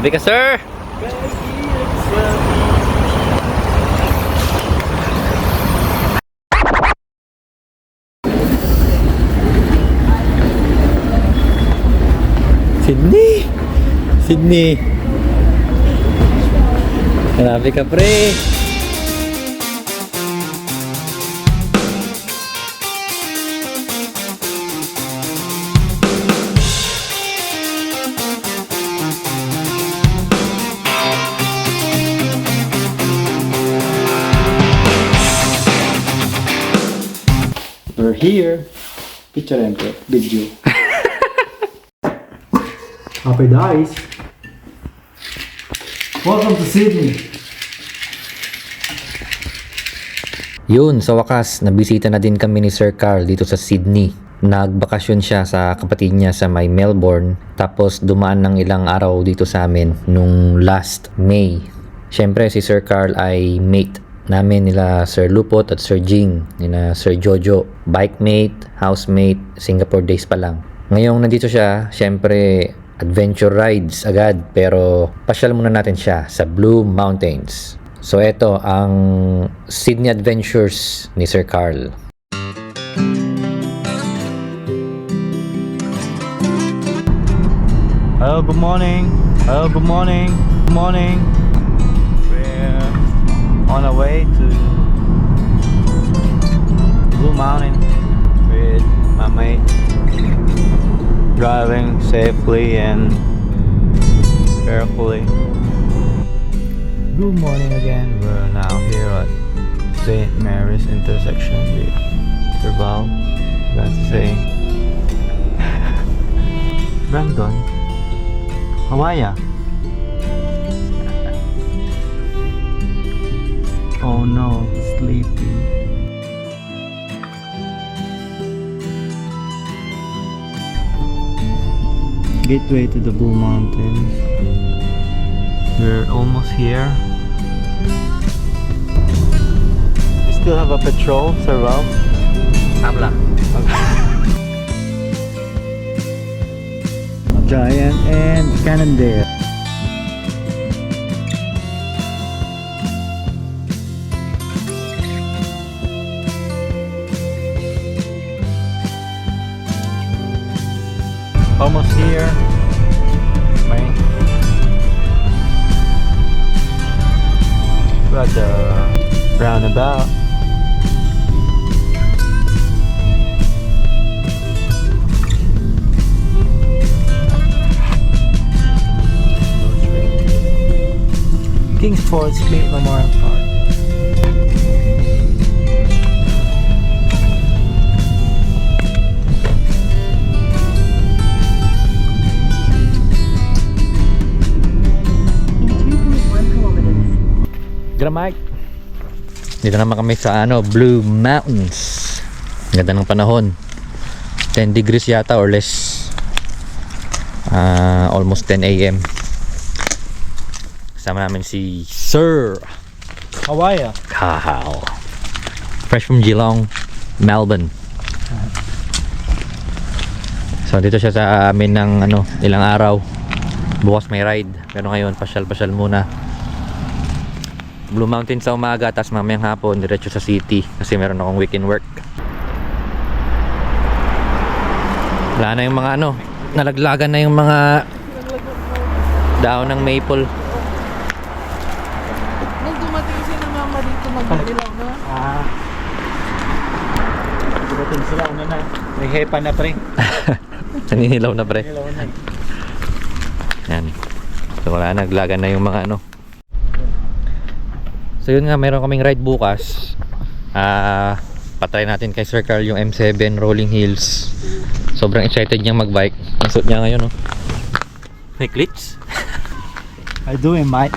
Grabe ka, sir! Sydney! Sydney! Grabe ka, pre! We're here. Picture and video. Happy days. Welcome to Sydney. Yun, sa wakas, nabisita na din kami ni Sir Carl dito sa Sydney. Nagbakasyon siya sa kapatid niya sa may Melbourne, tapos dumaan ng ilang araw dito sa amin nung last May. Siyempre si Sir Carl ay mate namin nila Sir Lupot at Sir Jing, nila Sir Jojo, bike mate, housemate, Singapore days pa lang. Ngayong nandito siya, siyempre adventure rides agad, pero pasyal muna natin siya sa Blue Mountains. So eto ang Sydney Adventures ni Sir Carl. Hello, good morning. Hello, good morning. Good morning. We're on our way to Blue Mountain with my mate, driving safely and carefully. Good morning again. We're now here at St. Mary's intersection with Serval. Got to say, Brandon, how are ya? Oh no, sleepy. Gateway to the Blue Mountains. We're almost here. We still have a patrol, Sir Ralph. Habla. Giant and Cannondale. Almost here. Right. Got the roundabout. Kingsford Smith Memorial Park. Gramite. Dito naman kami sa Blue Mountains. Ganda ng panahon. 10 degrees yata or less. Almost 10 AM. Kasama namin si Sir Hawaii. Kahal. Fresh from Geelong, Melbourne. So dito siya sa amin ng ilang araw. Bukas may ride. Pero ngayon pasyal-pasyal muna. Blue Mountain sa umaga, tapos mamayang hapon diretso sa city kasi meron akong weekend work. Wala na yung mga nalaglagan na yung mga daon ng maple. Nung dumating si na mama dito mag-ilaw na. Dumating sila na. May hepa na pre. Naninilaw na pre. Nilaw na. Yan. So wala, naglagan na yung mga So yun nga, meron kaming ride bukas. Patry natin kay Sir Carl yung M7 Rolling Hills. Sobrang excited niyang magbike. Ang suit niya ngayon, May clips? How you doing, mate?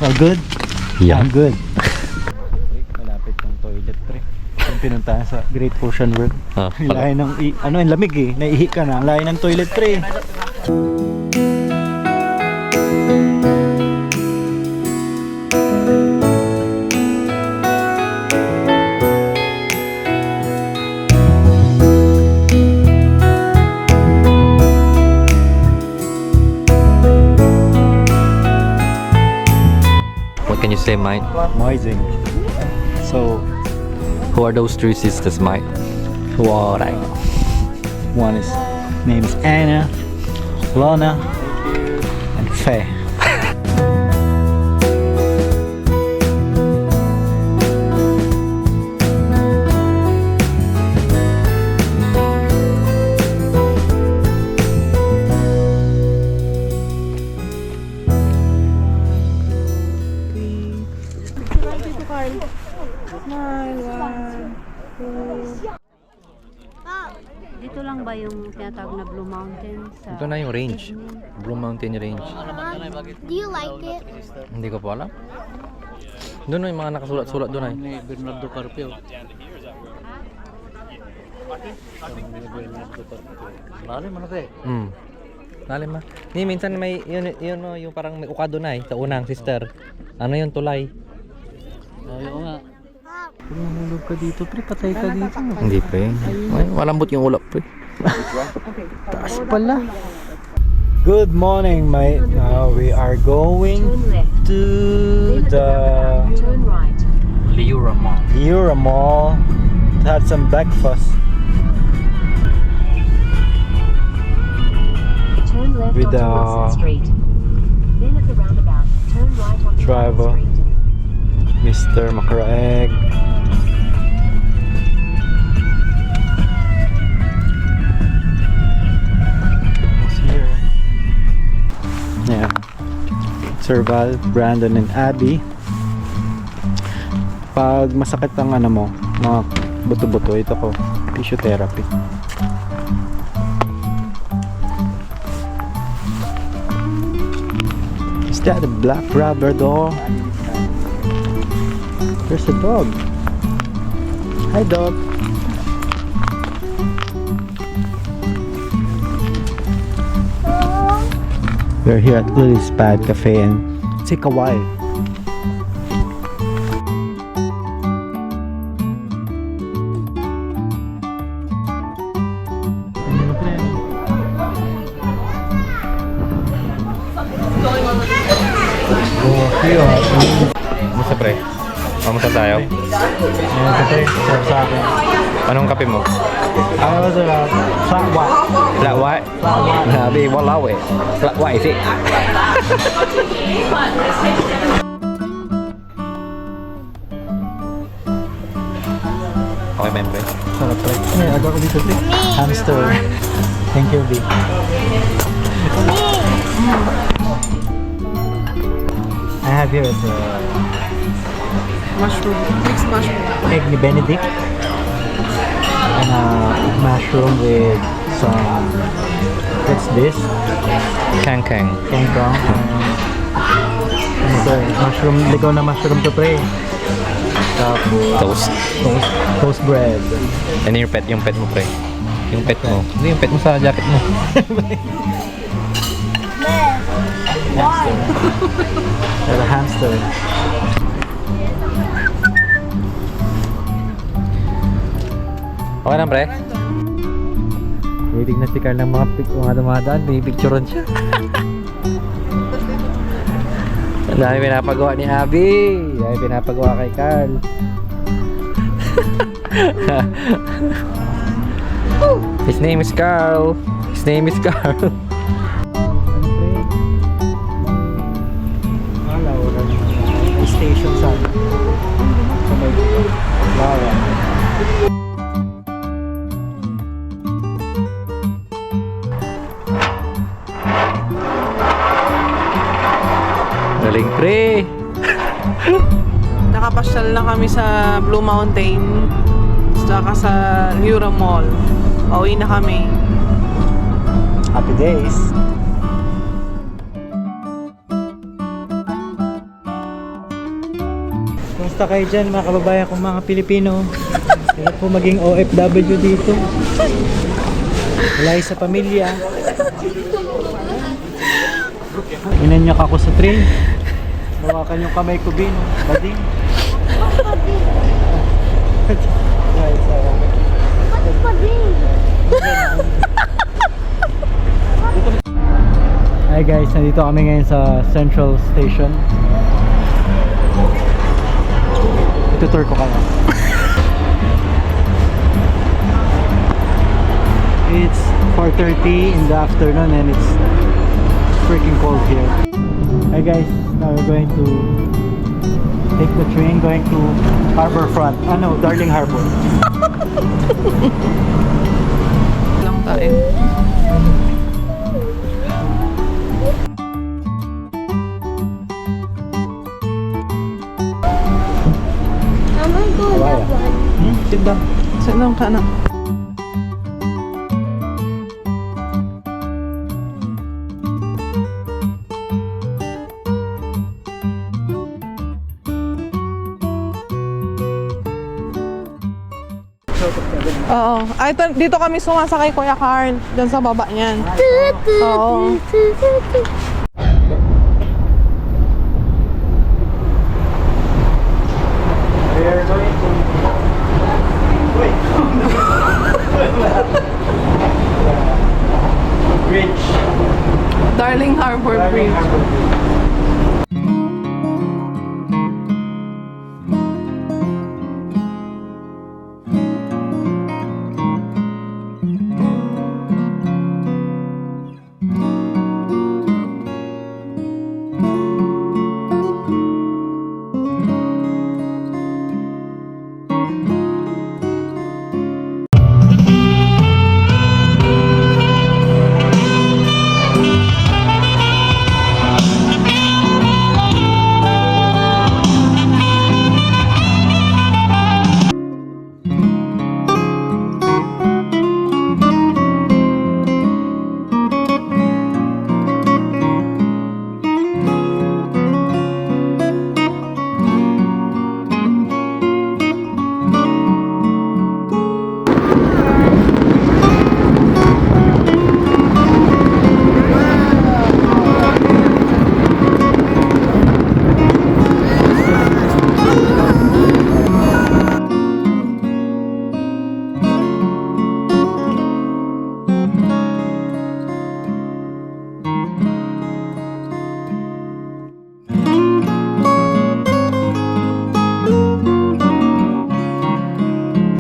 All good? Yeah. I'm good. Malapit yung toilet, pre. Yung pinuntahan sa Great Ocean World. Yung lahi ng, ang lamig naihi ka na. Ang lahi ng toilet, pre. Can you say mine? Moizing. So, Who are those three sisters, Mike? Who are they? one is name is Anna, Lona, and Faye. Picture dito, Carl. Smile, 1, 2. Dito lang ba yung tinatawag na Blue Mountain? Sa Ito na yung range. Blue Mountain Range. Do you like it? Hindi ko po alam. Doon na yung mga nakasulat-sulat doon ay. Ni Bernardo Carpio. Lalim ano te? Lalim ma. Ni minsan may yun no, yung parang may ukado na sa unang sister. Ano yung tulay? Oo nga. Kung nahulog ka dito, pre, patay ka dito. Hindi pa eh. Malambot yung ulap eh. Taas pala. Good morning, mate. Now we are going turn left, to the turn right. Liura Mall. Euro Mall to have some breakfast. Turn left With onto Wilson Street. Then at the roundabout, turn right onto Driver. Wilson Street. Mr. Macraeg. Almost here. Yeah. Sir Val, Brandon, and Abby. Pag masakit ang ano mo, mga buto-buto, ito ko, physiotherapy. Is that a black Labrador? There's a dog. Hi, dog. We're here at Lily's Pad Cafe and take a while. Oh, here. Musta pre? Kamusta tayo? Ayan, ito eh, sa akin. Anong kape mo? Ano ba sila? Sakwa. Flat white? Sabi, walaw eh. Flat white sih. Okay ba yun, pre? Sarap pre. Eh, aga ko dito pre. Hamster. Thank you, B. I have here the Mushroom. Mixed mushroom. egg ni Benedict. And mushroom with some, what's this? Kang-kang. Kangkong. Ano to eh? Mushroom, ligaw na mushroom to pre. Tapos, Toast. toast bread. Ano yung pet mo, pre? Yung pet mo. Hindi, yung pet mo sa jacket mo. Hamster. There's a hamster. Okay lang, pre? Waiting na si Carl ng mga dumadaan. Pinipicturean siya. Ang dami pinapagawa ni Abby. Dahil pinapagawa kay Carl. His name is Carl. His name is Carl. Station sa may Lara. Galing, pre. Nakapasyal na kami sa Blue Mountain. Saka sa Euro Mall. Pauwi na kami. Happy days. Kumusta kayo dyan mga kababayan kong mga Pilipino? Hirap po maging OFW dito. Wala sa pamilya. Inanyak ako sa train. Hawakan yung kamay ko, Bin. Bading. Hi guys, nandito kami ngayon sa Central Station. Tutor ko kaya. It's 4:30 in the afternoon and it's freaking cold here. Hi guys, now we're going to take the train going to Harbourfront. No, Darling Harbour. Lang tayo. I'm gonna go in that one. Sit down. Sit down ka na. Oo. Ay, dito kami sumasakay, Kuya Carl. Diyan sa baba niyan. Oo. We are going to... Wait. Bridge. Darling Harbor Darling Bridge. Harbour Bridge.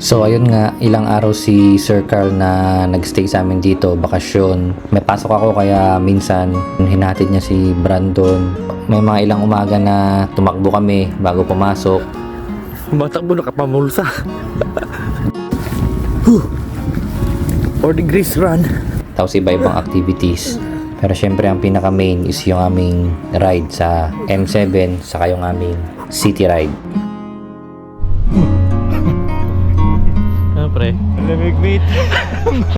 So ayun nga, ilang araw si Sir Carl na nagstay sa amin dito, bakasyon. May pasok ako kaya minsan hinatid niya si Brandon. May mga ilang umaga na tumakbo kami bago pumasok. Matakbo nakapamulsa. 4 degrees run. Tapos iba-ibang activities. Pero syempre ang pinaka main is yung aming ride sa M7 saka yung aming city ride. Pre. Lamig, mate.